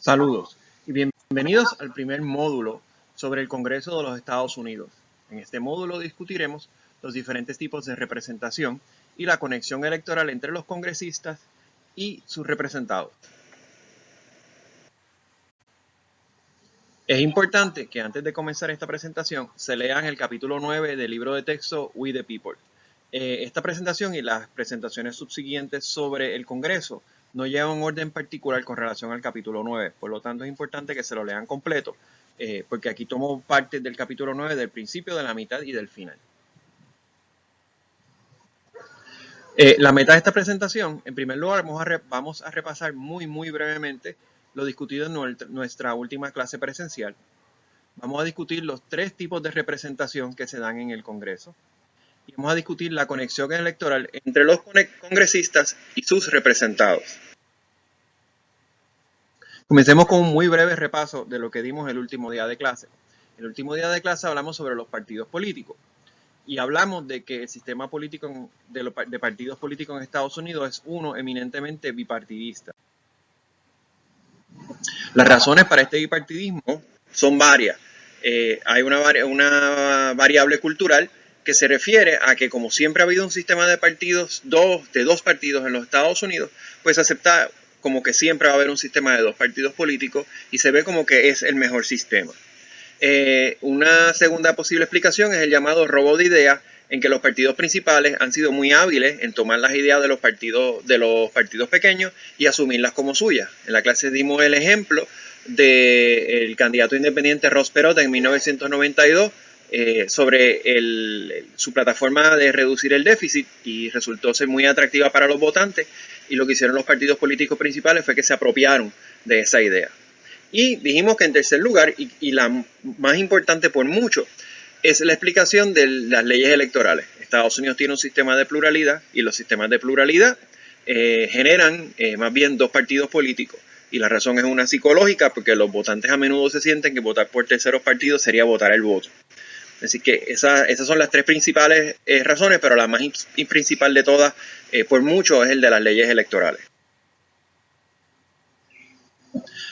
Saludos y bienvenidos al primer módulo sobre el Congreso de los Estados Unidos. En este módulo discutiremos los diferentes tipos de representación y la conexión electoral entre los congresistas y sus representados. Es importante que antes de comenzar esta presentación se lean el capítulo 9 del libro de texto We the People. Esta presentación y las presentaciones subsiguientes sobre el Congreso no llevan un orden particular con relación al capítulo 9, por lo tanto es importante que se lo lean completo, porque aquí tomo parte del capítulo 9 del principio, de la mitad y del final. La meta de esta presentación, en primer lugar, vamos a repasar muy brevemente lo discutido en nuestra última clase presencial. Vamos a discutir los tres tipos de representación que se dan en el Congreso. Y vamos a discutir la conexión electoral entre los congresistas y sus representados. Comencemos con un muy breve repaso de lo que dimos el último día de clase. El último día de clase hablamos sobre los partidos políticos y hablamos de que el sistema político de partidos políticos en Estados Unidos es uno eminentemente bipartidista. Las razones para este bipartidismo son varias. Hay una variable cultural que se refiere a que, como siempre ha habido un sistema de partidos, de dos partidos en los Estados Unidos, pues se acepta como que siempre va a haber un sistema de dos partidos políticos y se ve como que es el mejor sistema. Una segunda posible explicación es el llamado robo de ideas, en que los partidos principales han sido muy hábiles en tomar las ideas de los partidos pequeños y asumirlas como suyas. En la clase dimos el ejemplo del candidato independiente Ross Perot en 1992, sobre su plataforma de reducir el déficit, y resultó ser muy atractiva para los votantes, y lo que hicieron los partidos políticos principales fue que se apropiaron de esa idea. Y dijimos que en tercer lugar, y la más importante por mucho, es la explicación de las leyes electorales. Estados Unidos tiene un sistema de pluralidad y los sistemas de pluralidad generan más bien dos partidos políticos. Y la razón es una psicológica, porque los votantes a menudo se sienten que votar por terceros partidos sería votar el voto. Así que esas son las tres principales razones, pero la más principal de todas, por mucho, es el de las leyes electorales.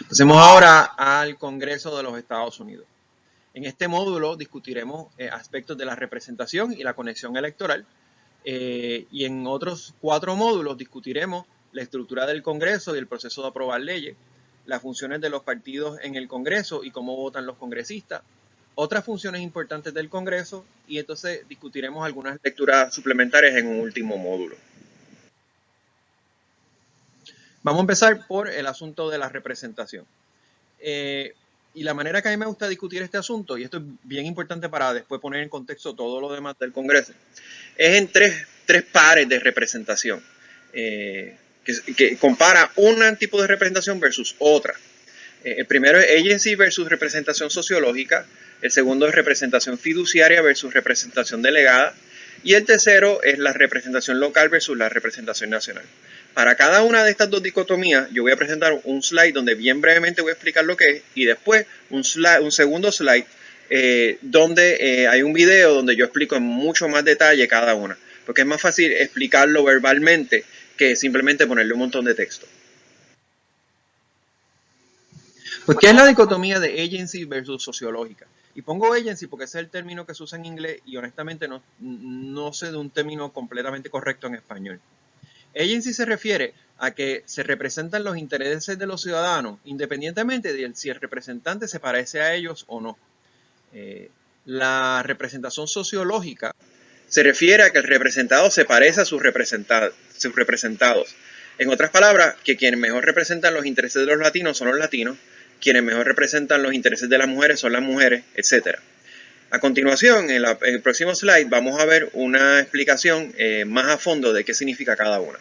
Pasemos ahora al Congreso de los Estados Unidos. En este módulo discutiremos aspectos de la representación y la conexión electoral, y en otros 4 módulos discutiremos la estructura del Congreso y el proceso de aprobar leyes, las funciones de los partidos en el Congreso y cómo votan los congresistas, otras funciones importantes del Congreso, y entonces discutiremos algunas lecturas suplementarias en un último módulo. Vamos a empezar por el asunto de la representación. Y la manera que a mí me gusta discutir este asunto, y esto es bien importante para después poner en contexto todo lo demás del Congreso, es en tres pares de representación, que compara un tipo de representación versus otra. El primero es agency versus representación sociológica, el segundo es representación fiduciaria versus representación delegada, y el tercero es la representación local versus la representación nacional. Para cada una de estas dos dicotomías, yo voy a presentar un slide donde bien brevemente voy a explicar lo que es, y después un segundo slide donde hay un video donde yo explico en mucho más detalle cada una, porque es más fácil explicarlo verbalmente que simplemente ponerle un montón de texto. Pues, ¿qué es la dicotomía de agency versus sociológica? Y pongo agency porque ese es el término que se usa en inglés y honestamente no sé de un término completamente correcto en español. Agency se refiere a que se representan los intereses de los ciudadanos independientemente de si el representante se parece a ellos o no. La representación sociológica se refiere a que el representado se parece a sus representados. En otras palabras, que quienes mejor representan los intereses de los latinos son los latinos, quienes mejor representan los intereses de las mujeres son las mujeres, etc. A continuación, en el próximo slide, vamos a ver una explicación más a fondo de qué significa cada una.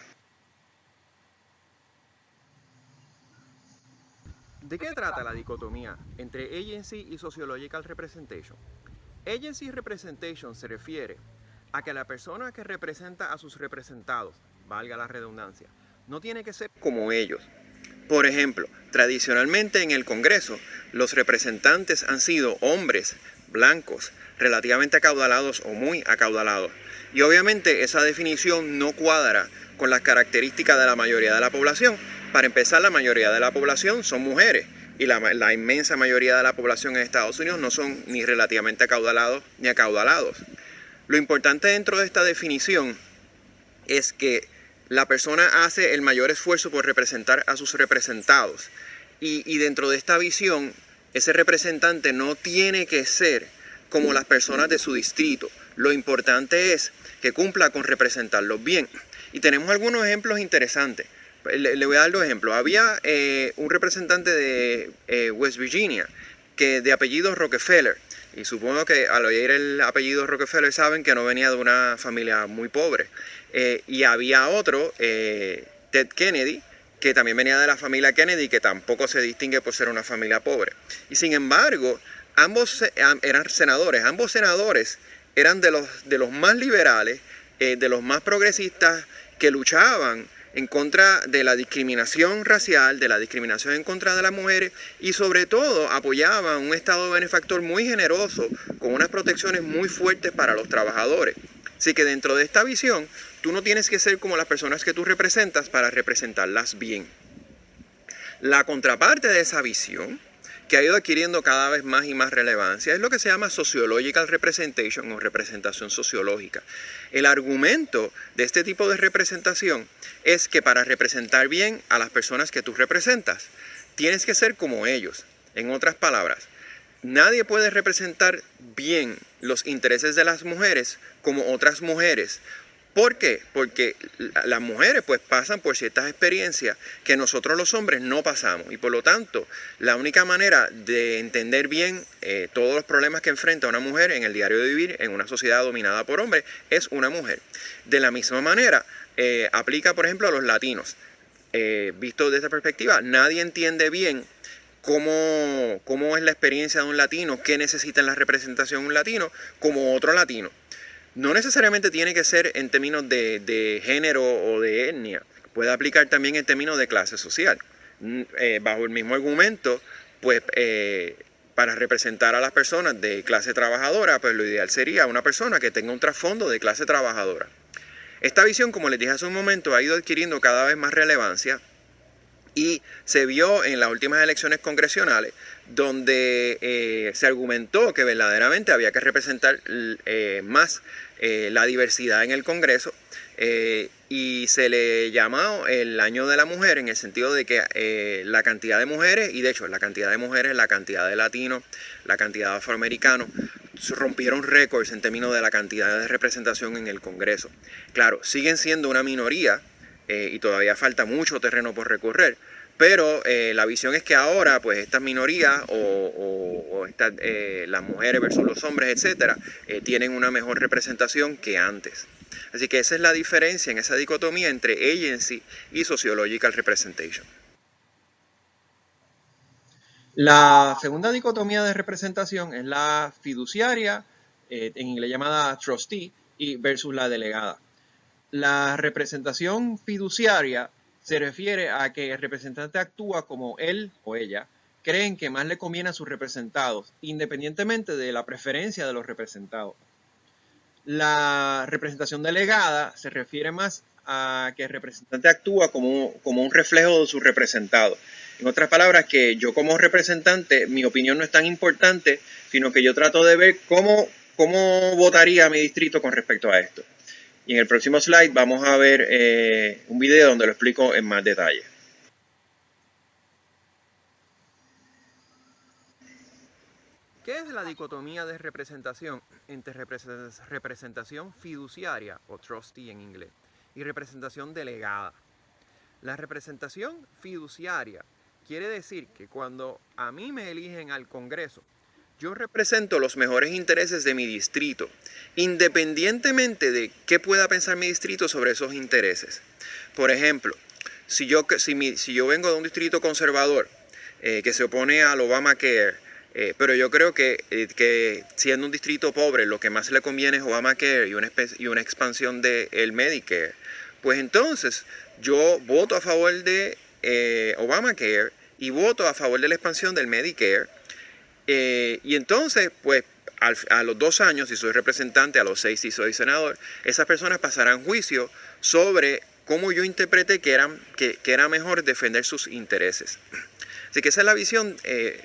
¿De qué trata la dicotomía entre agency y sociological representation? Agency representation se refiere a que la persona que representa a sus representados, valga la redundancia, no tiene que ser como ellos. Por ejemplo, tradicionalmente en el Congreso, los representantes han sido hombres blancos, relativamente acaudalados o muy acaudalados. Y obviamente esa definición no cuadra con las características de la mayoría de la población. Para empezar, la mayoría de la población son mujeres, y la inmensa mayoría de la población en Estados Unidos no son ni relativamente acaudalados ni acaudalados. Lo importante dentro de esta definición es que la persona hace el mayor esfuerzo por representar a sus representados. Y dentro de esta visión, ese representante no tiene que ser como las personas de su distrito. Lo importante es que cumpla con representarlos bien. Y tenemos algunos ejemplos interesantes. Le voy a dar dos ejemplos. Había un representante de West Virginia, que de apellido Rockefeller. Y supongo que al oír el apellido Rockefeller saben que no venía de una familia muy pobre. Y había otro, Ted Kennedy, que también venía de la familia Kennedy, que tampoco se distingue por ser una familia pobre. Y sin embargo, ambos eran senadores. Ambos senadores eran de los más liberales, de los más progresistas, que luchaban en contra de la discriminación racial, de la discriminación en contra de las mujeres y sobre todo apoyaban un Estado benefactor muy generoso con unas protecciones muy fuertes para los trabajadores. Así que dentro de esta visión, tú no tienes que ser como las personas que tú representas para representarlas bien. La contraparte de esa visión, que ha ido adquiriendo cada vez más y más relevancia, es lo que se llama sociological representation o representación sociológica. El argumento de este tipo de representación es que para representar bien a las personas que tú representas, tienes que ser como ellos. En otras palabras, nadie puede representar bien los intereses de las mujeres como otras mujeres. ¿Por qué? Porque las mujeres pues pasan por ciertas experiencias que nosotros los hombres no pasamos y por lo tanto la única manera de entender bien todos los problemas que enfrenta una mujer en el diario de vivir en una sociedad dominada por hombres es una mujer. De la misma manera aplica por ejemplo a los latinos. Visto desde esta perspectiva, nadie entiende bien cómo es la experiencia de un latino, qué necesita en la representación un latino como otro latino. No necesariamente tiene que ser en términos de género o de etnia, puede aplicar también en términos de clase social. Bajo el mismo argumento, pues para representar a las personas de clase trabajadora, pues lo ideal sería una persona que tenga un trasfondo de clase trabajadora. Esta visión, como les dije hace un momento, ha ido adquiriendo cada vez más relevancia y se vio en las últimas elecciones congresionales donde se argumentó que verdaderamente había que representar más la diversidad en el Congreso y se le llamó el año de la mujer en el sentido de que la cantidad de mujeres, y de hecho la cantidad de mujeres, la cantidad de latinos, la cantidad de afroamericanos, rompieron récords en términos de la cantidad de representación en el Congreso. Claro, siguen siendo una minoría y todavía falta mucho terreno por recorrer, pero la visión es que ahora pues estas minorías las mujeres versus los hombres, etcétera, tienen una mejor representación que antes. Así que esa es la diferencia en esa dicotomía entre agency y sociological representation. La segunda dicotomía de representación es la fiduciaria, en inglés llamada trustee, versus la delegada. La representación fiduciaria se refiere a que el representante actúa como él o ella creen que más le conviene a sus representados, independientemente de la preferencia de los representados. La representación delegada se refiere más a que el representante actúa como un reflejo de su representado. En otras palabras, que yo como representante, mi opinión no es tan importante, sino que yo trato de ver cómo votaría mi distrito con respecto a esto. Y en el próximo slide vamos a ver un video donde lo explico en más detalle. ¿Qué es la dicotomía de representación entre representación fiduciaria, o trustee en inglés, y representación delegada? La representación fiduciaria quiere decir que cuando a mí me eligen al Congreso, yo represento los mejores intereses de mi distrito, independientemente de qué pueda pensar mi distrito sobre esos intereses. Por ejemplo, si yo vengo de un distrito conservador que se opone al Obamacare, pero yo creo que siendo un distrito pobre lo que más le conviene es Obamacare y una expansión del Medicare, pues entonces yo voto a favor de Obamacare y voto a favor de la expansión del Medicare. Y entonces, pues, a los 2 años, si soy representante, a los 6 si soy senador, esas personas pasarán juicio sobre cómo yo interpreté que era mejor defender sus intereses. Así que esa es la visión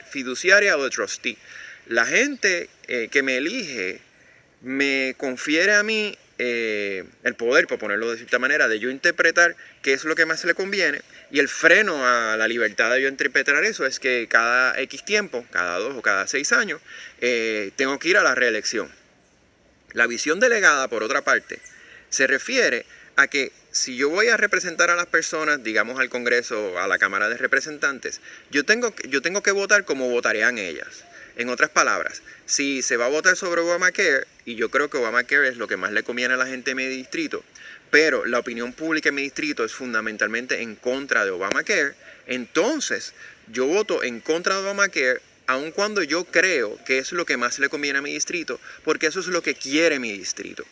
fiduciaria o de trustee. La gente que me elige me confiere a mí el poder, por ponerlo de cierta manera, de yo interpretar qué es lo que más le conviene, y el freno a la libertad de yo interpretar eso es que cada X tiempo, cada 2 o cada 6 años, tengo que ir a la reelección. La visión delegada, por otra parte, se refiere a que si yo voy a representar a las personas, digamos al Congreso, a la Cámara de Representantes, yo tengo que votar como votarían ellas. En otras palabras, si se va a votar sobre Obamacare, y yo creo que Obamacare es lo que más le conviene a la gente de mi distrito, pero la opinión pública en mi distrito es fundamentalmente en contra de Obamacare, entonces yo voto en contra de Obamacare, aun cuando yo creo que es lo que más le conviene a mi distrito, porque eso es lo que quiere mi distrito.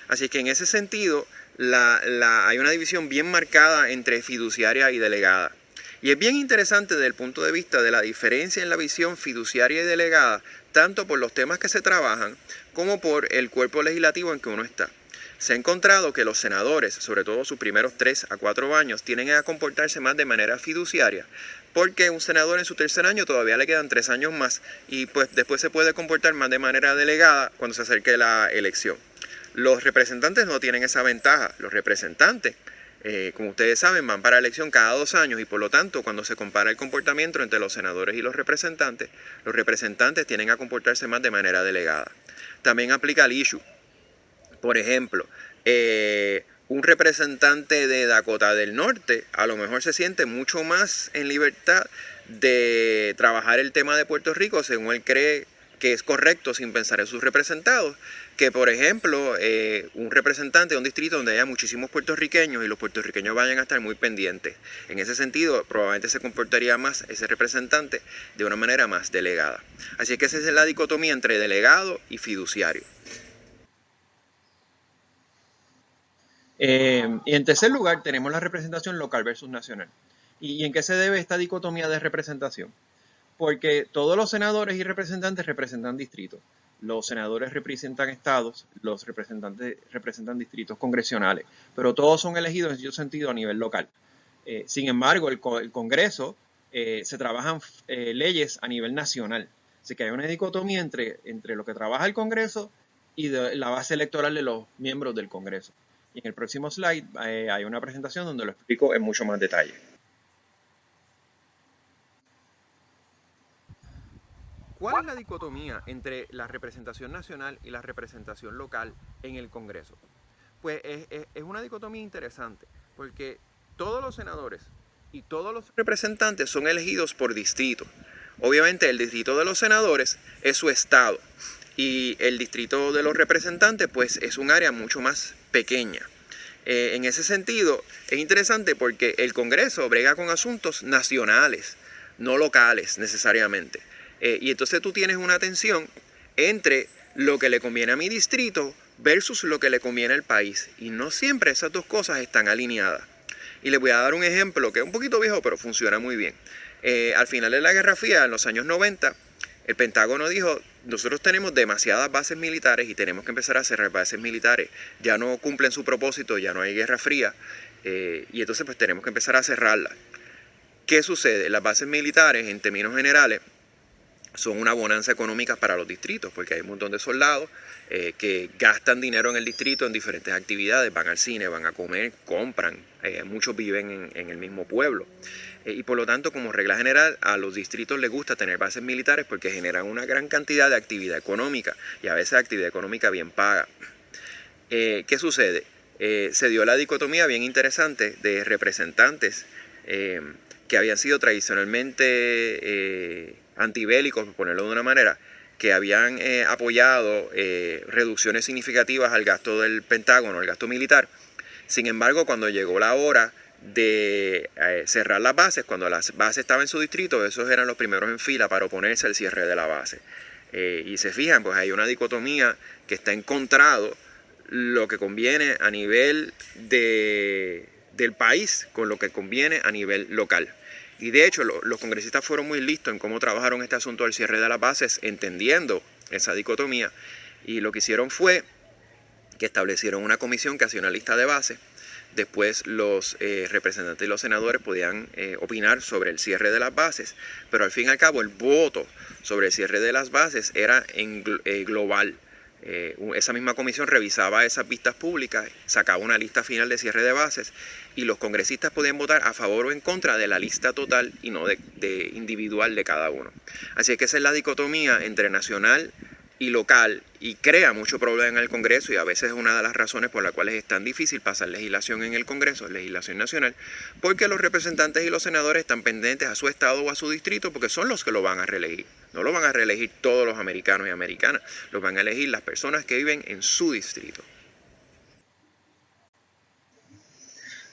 Así que en ese sentido, hay una división bien marcada entre fiduciaria y delegada. Y es bien interesante desde el punto de vista de la diferencia en la visión fiduciaria y delegada, tanto por los temas que se trabajan como por el cuerpo legislativo en que uno está. Se ha encontrado que los senadores, sobre todo sus primeros 3 a 4 años, tienden a comportarse más de manera fiduciaria, porque un senador en su tercer año todavía le quedan 3 años más y pues después se puede comportar más de manera delegada cuando se acerque la elección. Los representantes no tienen esa ventaja. Los representantes, como ustedes saben, van para elección cada 2 años y por lo tanto cuando se compara el comportamiento entre los senadores y los representantes tienden a comportarse más de manera delegada. También aplica el issue. Por ejemplo, un representante de Dakota del Norte a lo mejor se siente mucho más en libertad de trabajar el tema de Puerto Rico según él cree que es correcto sin pensar en sus representados, que por ejemplo un representante de un distrito donde haya muchísimos puertorriqueños y los puertorriqueños vayan a estar muy pendientes. En ese sentido probablemente se comportaría más ese representante de una manera más delegada. Así que esa es la dicotomía entre delegado y fiduciario. Y en tercer lugar tenemos la representación local versus nacional. ¿Y en qué se debe esta dicotomía de representación? Porque todos los senadores y representantes representan distritos. Los senadores representan estados, los representantes representan distritos congresionales, pero todos son elegidos en cierto sentido a nivel local. Sin embargo, el Congreso se trabajan leyes a nivel nacional. Así que hay una dicotomía entre lo que trabaja el Congreso y la base electoral de los miembros del Congreso. Y en el próximo slide hay una presentación donde lo explico en mucho más detalle. ¿Cuál es la dicotomía entre la representación nacional y la representación local en el Congreso? Pues es una dicotomía interesante, porque todos los senadores y todos los representantes son elegidos por distrito. Obviamente el distrito de los senadores es su estado y el distrito de los representantes pues es un área mucho más pequeña. En ese sentido es interesante porque el Congreso brega con asuntos nacionales, no locales necesariamente. Y entonces tú tienes una tensión entre lo que le conviene a mi distrito versus lo que le conviene al país. Y no siempre esas dos cosas están alineadas. Y les voy a dar un ejemplo que es un poquito viejo, pero funciona muy bien. Al final de la Guerra Fría, en los años 90, el Pentágono dijo, nosotros tenemos demasiadas bases militares y tenemos que empezar a cerrar bases militares. Ya no cumplen su propósito, ya no hay Guerra Fría. Y entonces pues tenemos que empezar a cerrarlas. ¿Qué sucede? Las bases militares, en términos generales, son una bonanza económica para los distritos, porque hay un montón de soldados que gastan dinero en el distrito en diferentes actividades, van al cine, van a comer, compran, muchos viven en el mismo pueblo. Y por lo tanto, como regla general, a los distritos les gusta tener bases militares porque generan una gran cantidad de actividad económica, y a veces actividad económica bien paga. ¿Qué sucede? Se dio la dicotomía bien interesante de representantes que habían sido tradicionalmente antibélicos, por ponerlo de una manera, que habían apoyado reducciones significativas al gasto del Pentágono, al gasto militar. Sin embargo, cuando llegó la hora de cerrar las bases, cuando las bases estaban en su distrito, esos eran los primeros en fila para oponerse al cierre de la base. Y se fijan, pues hay una dicotomía que está encontrado lo que conviene a nivel del país con lo que conviene a nivel local. Y de hecho los congresistas fueron muy listos en cómo trabajaron este asunto del cierre de las bases, entendiendo esa dicotomía, y lo que hicieron fue que establecieron una comisión que hacía una lista de bases Después los representantes y los senadores podían opinar sobre el cierre de las bases, pero al fin y al cabo el voto sobre el cierre de las bases era global. Esa misma comisión revisaba esas vistas públicas, sacaba una lista final de cierre de bases y los congresistas podían votar a favor o en contra de la lista total y no de individual de cada uno. Así que esa es la dicotomía entre nacional y local, y crea mucho problema en el Congreso, y a veces es una de las razones por las cuales es tan difícil pasar legislación en el Congreso, legislación nacional, porque los representantes y los senadores están pendientes a su estado o a su distrito, porque son los que lo van a reelegir. No lo van a reelegir todos los americanos y americanas, los van a elegir las personas que viven en su distrito.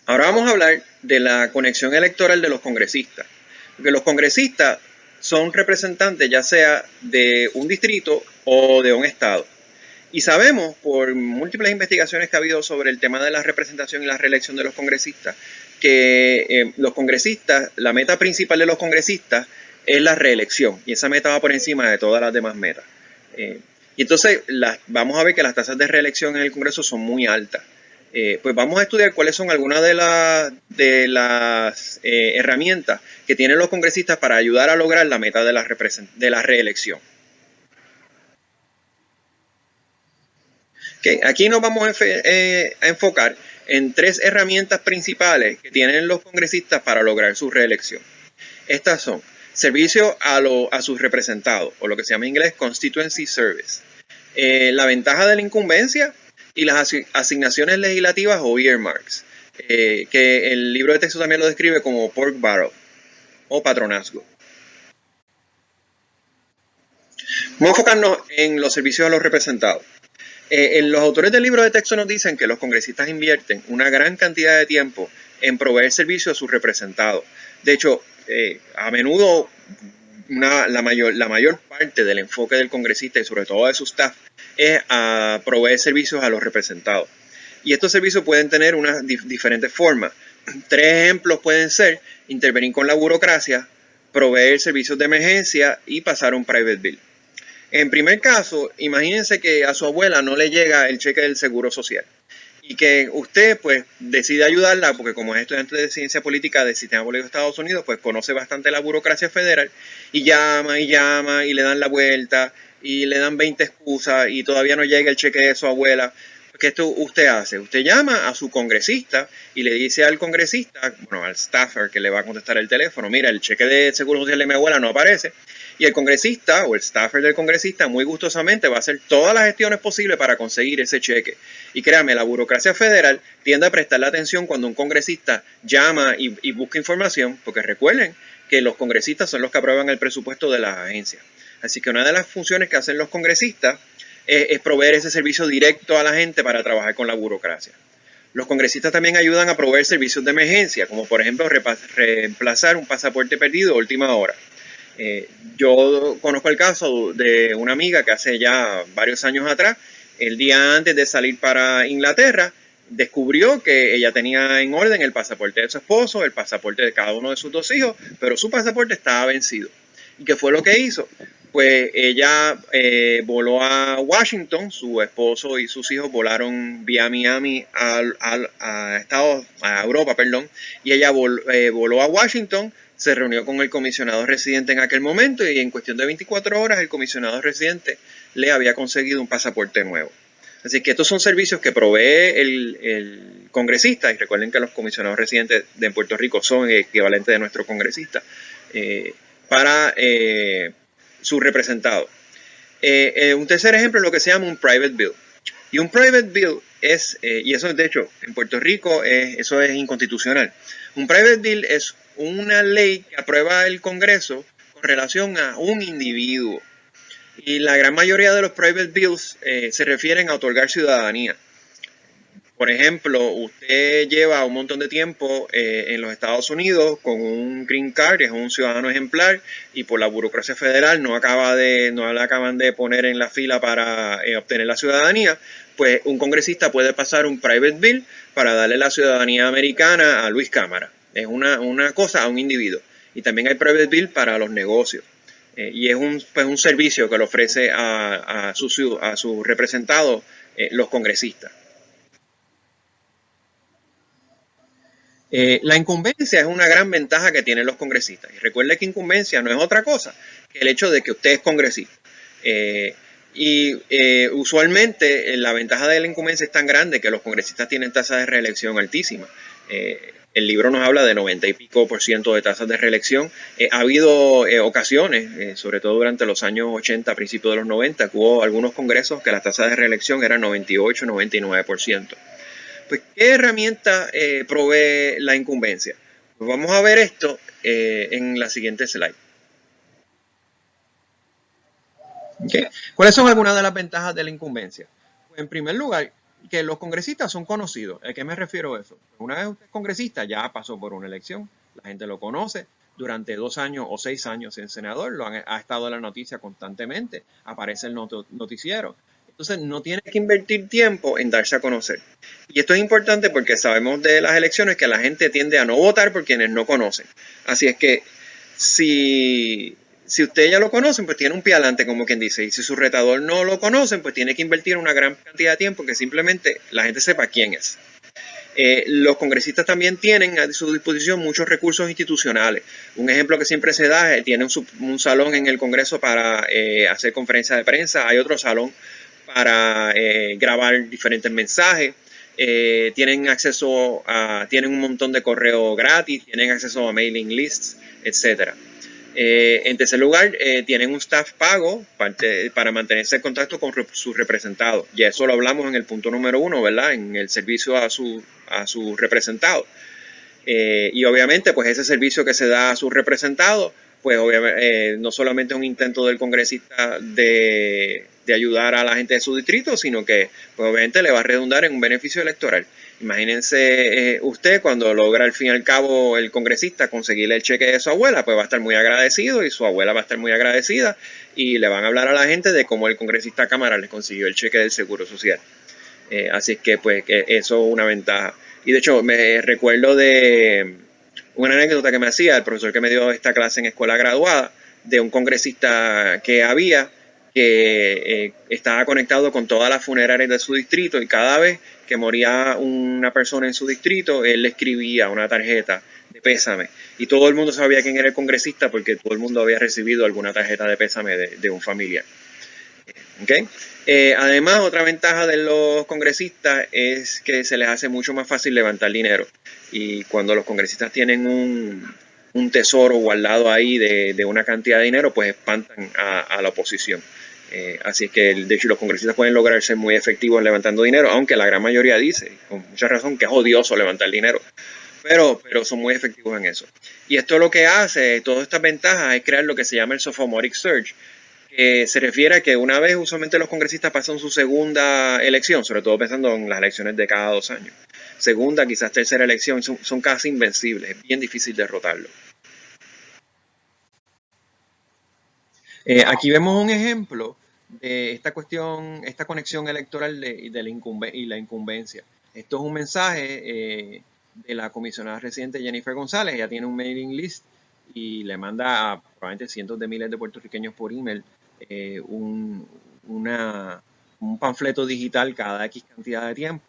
Ahora vamos a hablar de la conexión electoral de los congresistas, porque los congresistas son representantes ya sea de un distrito o de un estado. Y sabemos por múltiples investigaciones que ha habido sobre el tema de la representación y la reelección de los congresistas, que los congresistas, la meta principal de los congresistas es la reelección, y esa meta va por encima de todas las demás metas. Y entonces vamos a ver que las tasas de reelección en el Congreso son muy altas. Pues vamos a estudiar cuáles son algunas de las herramientas que tienen los congresistas para ayudar a lograr la meta de la reelección. Okay, aquí nos vamos a enfocar en 3 herramientas principales que tienen los congresistas para lograr su reelección. Estas son servicio a sus representados, o lo que se llama en inglés constituency service, la ventaja de la incumbencia y las asignaciones legislativas o earmarks, que el libro de texto también lo describe como pork barrel o patronazgo. Vamos a enfocarnos en los servicios a los representados. Los autores del libro de texto nos dicen que los congresistas invierten una gran cantidad de tiempo en proveer servicio a sus representados. De hecho, a menudo la mayor parte del enfoque del congresista y sobre todo de su staff es a proveer servicios a los representados. Y estos servicios pueden tener unas diferentes formas. 3 ejemplos pueden ser intervenir con la burocracia, proveer servicios de emergencia y pasar un private bill. En primer caso, imagínense que a su abuela no le llega el cheque del Seguro Social y que usted pues decide ayudarla porque como es estudiante de ciencia política del sistema político de Estados Unidos, pues conoce bastante la burocracia federal y llama y le dan la vuelta y le dan 20 excusas y todavía no llega el cheque de su abuela. ¿Qué usted hace? Usted llama a su congresista y le dice al congresista, bueno, al staffer que le va a contestar el teléfono, mira, el cheque de Seguro Social de mi abuela no aparece. Y el congresista o el staffer del congresista muy gustosamente va a hacer todas las gestiones posibles para conseguir ese cheque. Y créanme, la burocracia federal tiende a prestarle atención cuando un congresista llama y busca información, porque recuerden que los congresistas son los que aprueban el presupuesto de las agencias. Así que una de las funciones que hacen los congresistas es proveer ese servicio directo a la gente para trabajar con la burocracia. Los congresistas también ayudan a proveer servicios de emergencia, como por ejemplo reemplazar un pasaporte perdido a última hora. Yo conozco el caso de una amiga que hace ya varios años atrás, el día antes de salir para Inglaterra, descubrió que ella tenía en orden el pasaporte de su esposo, el pasaporte de cada uno de sus 2 hijos, pero su pasaporte estaba vencido. ¿Y qué fue lo que hizo? Pues ella voló a Washington, su esposo y sus hijos volaron vía Miami a Europa, y ella voló a Washington, se reunió con el comisionado residente en aquel momento y en cuestión de 24 horas el comisionado residente le había conseguido un pasaporte nuevo. Así que estos son servicios que provee el congresista, y recuerden que los comisionados residentes de Puerto Rico son el equivalente de nuestro congresista, para sus representados. Un tercer ejemplo es lo que se llama un private bill. Y un private bill es, y eso de hecho en Puerto Rico eso es inconstitucional. Un private bill es una ley que aprueba el Congreso con relación a un individuo. Y la gran mayoría de los private bills se refieren a otorgar ciudadanía. Por ejemplo, usted lleva un montón de tiempo en los Estados Unidos con un green card, es un ciudadano ejemplar, y por la burocracia federal no le acaban de poner en la fila para obtener la ciudadanía, pues un congresista puede pasar un private bill para darle la ciudadanía americana a Luis Cámara. Es una cosa a un individuo. Y también hay private bill para los negocios. Y es un servicio que le ofrece a sus representados los congresistas. La incumbencia es una gran ventaja que tienen los congresistas. Y recuerde que incumbencia no es otra cosa que el hecho de que usted es congresista. Usualmente la ventaja de la incumbencia es tan grande que los congresistas tienen tasas de reelección altísimas. El libro nos habla de 90 y pico % de tasas de reelección. Ha habido ocasiones, sobre todo durante los años 80, principios de los 90, que hubo algunos congresos que las tasas de reelección eran 98, 99%. Pues, ¿qué herramienta provee la incumbencia? Pues vamos a ver esto en la siguiente slide. ¿Okay? ¿Cuáles son algunas de las ventajas de la incumbencia? Pues, en primer lugar, que los congresistas son conocidos. ¿A qué me refiero a eso? Una vez usted es congresista, ya pasó por una elección, la gente lo conoce, durante 2 años o 6 años en senador, ha estado en la noticia constantemente, aparece el noticiero. Entonces no tiene que invertir tiempo en darse a conocer. Y esto es importante porque sabemos de las elecciones que la gente tiende a no votar por quienes no conocen. Así es que si usted ya lo conocen, pues tiene un pie adelante, como quien dice. Y si su retador no lo conocen, pues tiene que invertir una gran cantidad de tiempo que simplemente la gente sepa quién es. Los congresistas también tienen a su disposición muchos recursos institucionales. Un ejemplo que siempre se da es tiene un salón en el Congreso para hacer conferencias de prensa, hay otro salón para grabar diferentes mensajes, tienen acceso tienen un montón de correo gratis, tienen acceso a mailing lists, etcétera. En tercer lugar, tienen un staff pago para mantenerse en contacto con sus representados. Y eso lo hablamos en el punto número 1, ¿verdad? En el servicio a sus representados. Y obviamente, pues ese servicio que se da a sus representados, pues obviamente no solamente es un intento del congresista de ayudar a la gente de su distrito, sino que pues obviamente le va a redundar en un beneficio electoral. Imagínense usted cuando logra al fin y al cabo el congresista conseguirle el cheque de su abuela, pues va a estar muy agradecido y su abuela va a estar muy agradecida y le van a hablar a la gente de cómo el congresista Cámara les consiguió el cheque del Seguro Social. Así es que pues que eso es una ventaja. Y de hecho me recuerdo de una anécdota que me hacía el profesor que me dio esta clase en escuela graduada, de un congresista que había que estaba conectado con todas las funerarias de su distrito y cada vez que moría una persona en su distrito, él le escribía una tarjeta de pésame. Y todo el mundo sabía quién era el congresista porque todo el mundo había recibido alguna tarjeta de pésame de un familiar. ¿Okay? Además, otra ventaja de los congresistas es que se les hace mucho más fácil levantar dinero. Y cuando los congresistas tienen un tesoro guardado ahí de una cantidad de dinero, pues espantan a la oposición. Así que, de hecho, los congresistas pueden lograr ser muy efectivos levantando dinero, aunque la gran mayoría dice, con mucha razón, que es odioso levantar dinero. Pero son muy efectivos en eso. Y esto lo que hace, todas estas ventajas, es crear lo que se llama el sophomoric surge, que se refiere a que una vez usualmente los congresistas pasan su segunda elección, sobre todo pensando en las elecciones de cada 2 años. Segunda, quizás tercera elección, son casi invencibles, es bien difícil derrotarlo. Aquí vemos un ejemplo de esta cuestión, esta conexión electoral y la incumbencia. Esto es un mensaje de la comisionada residente Jennifer González. Ella tiene un mailing list y le manda a probablemente cientos de miles de puertorriqueños por email un panfleto digital cada X cantidad de tiempo.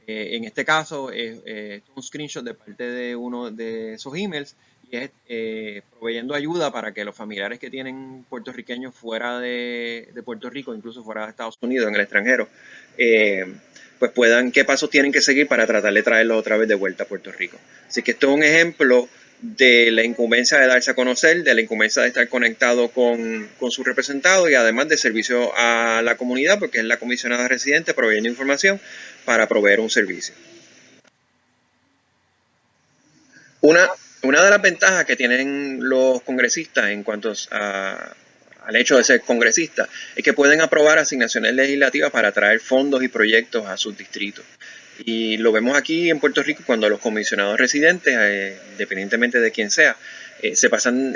En este caso es un screenshot de parte de uno de esos emails y es proveyendo ayuda para que los familiares que tienen puertorriqueños fuera de Puerto Rico, incluso fuera de Estados Unidos, en el extranjero, pues puedan, qué pasos tienen que seguir para tratar de traerlos otra vez de vuelta a Puerto Rico. Así que esto es un ejemplo de la incumbencia de darse a conocer, de la incumbencia de estar conectado con sus representados y además de servicio a la comunidad, porque es la comisionada residente proveyendo información para proveer un servicio. Una de las ventajas que tienen los congresistas en cuanto al hecho de ser congresistas es que pueden aprobar asignaciones legislativas para traer fondos y proyectos a sus distritos. Y lo vemos aquí en Puerto Rico cuando los comisionados residentes, independientemente de quién sea, se pasan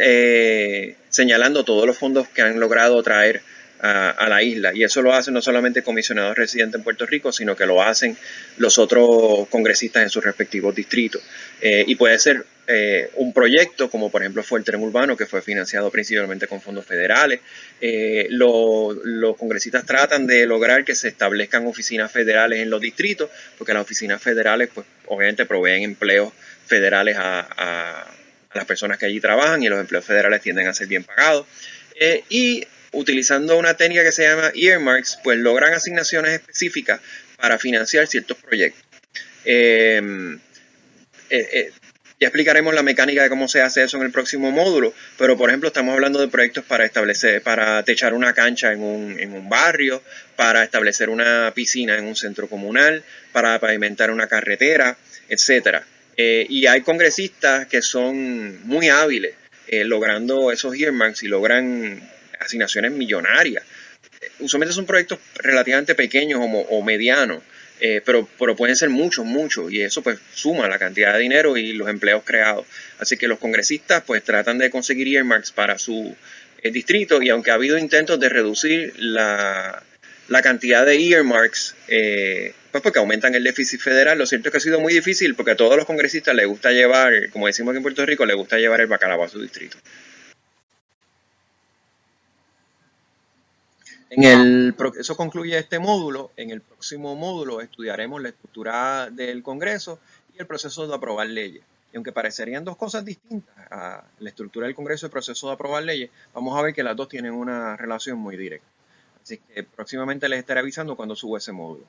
señalando todos los fondos que han logrado traer a la isla. Y eso lo hacen no solamente comisionados residentes en Puerto Rico, sino que lo hacen los otros congresistas en sus respectivos distritos. Y puede ser un proyecto como por ejemplo fue el tren urbano, que fue financiado principalmente con fondos federales. Los congresistas tratan de lograr que se establezcan oficinas federales en los distritos, porque las oficinas federales pues obviamente proveen empleos federales a las personas que allí trabajan, y los empleos federales tienden a ser bien pagados. Y utilizando una técnica que se llama earmarks, pues logran asignaciones específicas para financiar ciertos proyectos. Ya explicaremos la mecánica de cómo se hace eso en el próximo módulo, pero por ejemplo estamos hablando de proyectos para techar una cancha en un barrio, para establecer una piscina en un centro comunal, para pavimentar una carretera, etcétera. Y hay congresistas que son muy hábiles logrando esos earmarks y logran asignaciones millonarias. Usualmente son proyectos relativamente pequeños o medianos, pero pueden ser muchos, y eso pues suma la cantidad de dinero y los empleos creados. Así que los congresistas pues tratan de conseguir earmarks para su distrito, y aunque ha habido intentos de reducir la cantidad de earmarks, pues porque aumentan el déficit federal, lo cierto es que ha sido muy difícil porque a todos los congresistas les gusta llevar, como decimos aquí en Puerto Rico, les gusta llevar el bacalao a su distrito. Eso concluye este módulo. En el próximo módulo estudiaremos la estructura del Congreso y el proceso de aprobar leyes. Y aunque parecerían dos cosas distintas, la estructura del Congreso y el proceso de aprobar leyes, vamos a ver que las dos tienen una relación muy directa. Así que próximamente les estaré avisando cuando suba ese módulo.